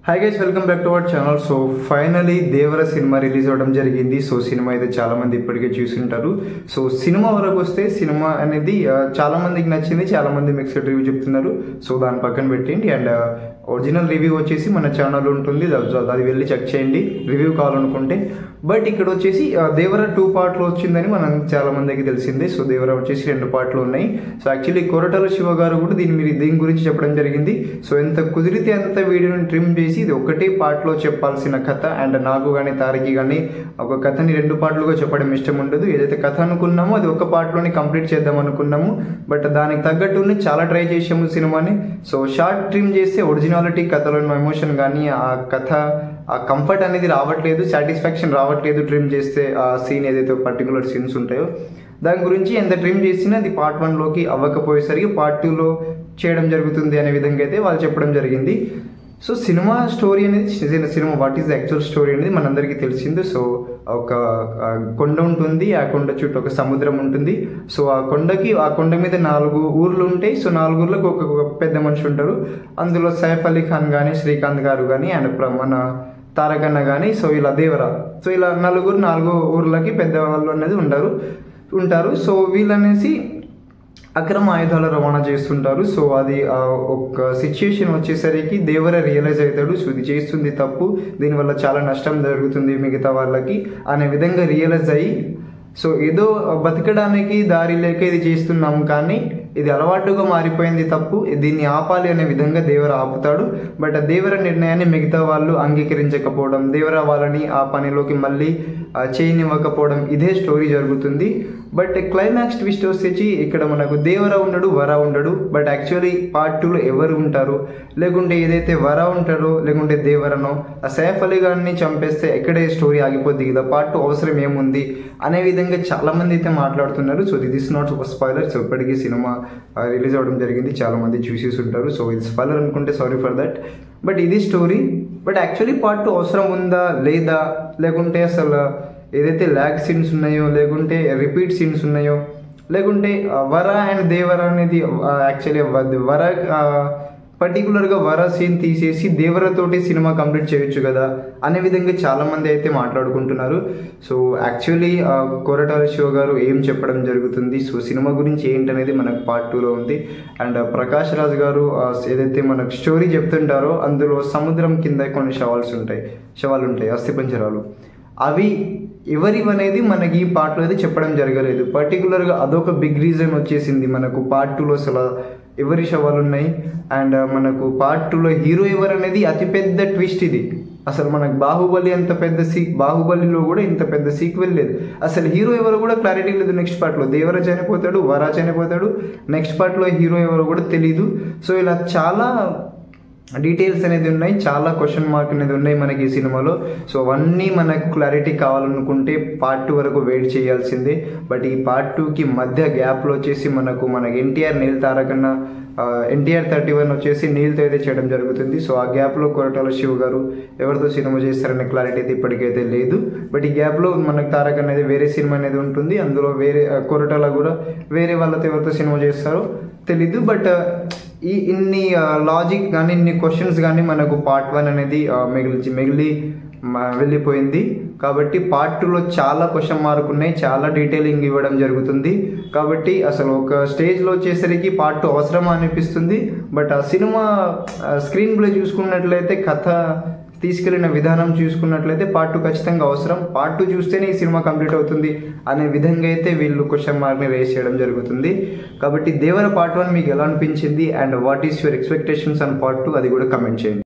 Hi guys, welcome back to our channel. So finally Devara cinema release అవ్వడం జరిగింది. So cinema అయితే చాలా మంది ఇప్పటికే చూసింటారు. సో సినిమా వరకు వస్తే సినిమా అనేది చాలా మందికి నచ్చింది, చాలా మంది మిక్స్డ్ రివ్యూ చెప్తున్నారు. సో దాని పక్కన పెట్టండి. అండ్ ఒరిజినల్ రివ్యూ వచ్చేసి మన ఛానల్ ఉంటుంది, అది వెళ్ళి చెక్ చేయండి రివ్యూ కావాలనుకుంటే. బట్ ఇక్కడ వచ్చేసి దేవర 2 పార్ట్లో వచ్చిందని మనం చాలా మందికి తెలిసిందే. సో దేవర వచ్చేసి 2 పార్ట్లు ఉన్నాయి. సో యాక్చువల్లీ కొరటాల శివ గారు కూడా దీని గురించి చెప్పడం జరిగింది. సో ఎంత కుదిరితే అంత వీడియోని ట్రిమ్ చేసి ఇది ఒకటే పార్ట్లో చెప్పాల్సిన కథ. అండ్ నాకు కానీ తారకి కానీ ఒక కథని 2 పార్ట్లుగా చెప్పడం ఇష్టం ఉండదు. ఏదైతే కథ అనుకున్నామో అది ఒక పార్ట్లోనే కంప్లీట్ చేద్దాం అనుకున్నాము. బట్ దానికి తగ్గట్టునే చాలా ట్రై చేసాము సినిమాని. సో షార్ట్ ట్రిమ్ చేస్తే ఒరిజినాలిటీ, కథలో ఎమోషన్ కానీ ఆ కథ ఆ కంఫర్ట్ అనేది రావట్లేదు, సాటిస్ఫాక్షన్ రావట్లేదు. ట్రిమ్ చేస్తే ఆ సీన్ ఏదైతే పర్టికులర్ సీన్స్ ఉంటాయో దాని గురించి ఎంత ట్రిమ్ చేసినా అది పార్ట్ 1లోకి అవ్వకపోయేసరికి పార్ట్ 2లో చేయడం జరుగుతుంది అనే విధంగా అయితే వాళ్ళు చెప్పడం జరిగింది. సో సినిమా స్టోరీ అనేది cinema what is the actual story అనేది మనందరికీ తెలిసింది. సో ఒక కొండ ఉంటుంది, ఆ కొండ చుట్టూ ఒక సముద్రం ఉంటుంది. సో ఆ కొండ మీద 4 ఊర్లు ఉంటాయి. సో 4 ఊర్లకు ఒక పెద్ద మనిషి ఉంటారు. అందులో సైఫ్ అలీ ఖాన్ కానీ, శ్రీకాంత్ గారు కానీ, అండ్ మన తారకన్న కానీ, సో ఇలా దేవర, సో ఇలా 4 ఊర్లకి పెద్దవాళ్ళు అనేది ఉంటారు. సో వీళ్ళనేసి అక్రమ ఆయుధాల రవాణా చేస్తుంటారు. సో అది ఒక సిచ్యుయేషన్ వచ్చేసరికి దేవర రియలైజ్ అవుతాడు, సో ఇది చేస్తుంది తప్పు, దీనివల్ల చాలా నష్టం జరుగుతుంది మిగతా వాళ్ళకి అనే విధంగా రియలైజ్ అయ్యి, సో ఏదో బతకడానికి దారి లేక ఇది చేస్తున్నాము, కానీ ఇది అలవాటుగా మారిపోయింది తప్పు, దీన్ని ఆపాలి అనే విధంగా దేవర ఆపుతాడు. బట్ ఆ దేవర నిర్ణయాన్ని మిగతా వాళ్ళు అంగీకరించకపోవడం, దేవర వాళ్ళని ఆ పనిలోకి మళ్ళీ చేయనివ్వకపోవడం, ఇదే స్టోరీ జరుగుతుంది. బట్ క్లైమాక్స్ ట్విస్ట్ వచ్చేసి ఇక్కడ మనకు దేవర ఉండడు, వర ఉండడు. బట్ యాక్చువల్లీ పార్ట్ 2లో ఎవరు ఉంటారు, లేకుంటే ఏదైతే వర ఉంటాడో లేకుంటే దేవరనో ఆ సైఫ్ అలీ ఖాన్ని చంపేస్తే ఎక్కడే స్టోరీ ఆగిపోద్ది కదా, పార్ట్ 2 అవసరం ఏముంది అనే విధంగా చాలా మంది అయితే మాట్లాడుతున్నారు. So this is not spoiler. So ఇప్పటికీ సినిమా రిలీజ్ అవ్వడం జరిగింది, చాలా మంది చూసేసి ఉంటారు. సో ఇది స్పాయిలర్ అనుకుంటే సారీ ఫర్ దట్. బట్ ఇది స్టోరీ. బట్ యాక్చువల్లీ పార్ట్ 2 అవసరం ఉందా లేదా, లేకుంటే అసలు ఏదైతే ల్యాగ్ సీన్స్ ఉన్నాయో, లేకుంటే రిపీట్ సీన్స్ ఉన్నాయో, లేకుంటే వర అండ్ దేవర అనేది యాక్చువల్లీ వర పర్టికులర్గా వర సీన్ తీసేసి దేవరతోటి సినిమా కంప్లీట్ చేయొచ్చు కదా అనే విధంగా చాలామంది అయితే మాట్లాడుకుంటున్నారు. సో యాక్చువల్లీ కొరటాల శివ గారు ఏం చెప్పడం జరుగుతుంది, సో సినిమా గురించి ఏంటనేది మనకు పార్ట్ 2లో ఉంది. అండ్ ప్రకాష్ రాజ్ గారు ఏదైతే మనకు స్టోరీ చెప్తుంటారో అందులో సముద్రం కింద కొన్ని శవాలు ఉంటాయి, అస్థిపంజరాలు. అవి ఎవరివనేది మనకి ఈ పార్ట్లో అయితే చెప్పడం జరగలేదు. పర్టికులర్గా అదొక బిగ్ రీజన్ వచ్చేసింది మనకు పార్ట్ 2లో అసలు ఎవరి శవాలు ఉన్నాయి. అండ్ మనకు పార్ట్ 2లో హీరో ఎవరు అనేది అతిపెద్ద ట్విస్ట్ ఇది. అసలు మనకు బాహుబలిలో కూడా ఇంత పెద్ద సీక్వెల్ లేదు. అసలు హీరో ఎవరు కూడా క్లారిటీ లేదు. నెక్స్ట్ పార్ట్లో దేవర చనిపోతాడు, వర చనిపోతాడు, నెక్స్ట్ పార్ట్లో హీరో ఎవరు కూడా తెలీదు. సో ఇలా చాలా డీటెయిల్స్ అనేది ఉన్నాయి, చాలా క్వశ్చన్ మార్క్ అనేది ఉన్నాయి మనకి ఈ సినిమాలో. సో అవన్నీ మనకు క్లారిటీ కావాలనుకుంటే పార్ట్ 2 వరకు వెయిట్ చేయాల్సిందే. బట్ ఈ పార్ట్ 2కి మధ్య గ్యాప్లో వచ్చేసి మనకు ఎన్టీఆర్ నీల్ తారకన్న NTR 31 వచ్చేసి నీల్తో అయితే చేయడం జరుగుతుంది. సో ఆ గ్యాప్లో కొరటాల శివ గారు ఎవరితో సినిమా చేస్తారనే క్లారిటీ అయితే ఇప్పటికైతే లేదు. బట్ ఈ గ్యాప్లో మనకు తారక్ అనేది వేరే సినిమా అనేది ఉంటుంది, అందులో వేరే కొరటాల కూడా వేరే వాళ్ళతో ఎవరితో సినిమా చేస్తారో తెలీదు. బట్ ఇన్ని లాజిక్ కానీ ఇన్ని క్వశ్చన్స్ కానీ మనకు పార్ట్ 1 అనేది మిగిలి వెళ్ళిపోయింది. కాబట్టి పార్ట్ 2లో చాలా క్వశ్చన్ మార్క్ ఉన్నాయి, చాలా డీటెయిలింగ్ ఇవ్వడం జరుగుతుంది. కాబట్టి అసలు ఒక స్టేజ్లో వచ్చేసరికి పార్ట్ 2 అవసరమా అనిపిస్తుంది. బట్ ఆ సినిమా స్క్రీన్ ప్లే చూసుకున్నట్లయితే, కథ తీసుకెళ్లిన విధానం చూసుకున్నట్లయితే పార్ట్ 2 ఖచ్చితంగా అవసరం. పార్ట్ 2 చూస్తేనే ఈ సినిమా కంప్లీట్ అవుతుంది అనే విధంగా అయితే వీళ్ళు క్వశ్చన్ మార్క్ని రేస్ చేయడం జరుగుతుంది. కాబట్టి దేవర పార్ట్ 1 మీకు ఎలా అనిపించింది, and what is your expectations on part 2 అది కూడా కమెంట్ చేయండి.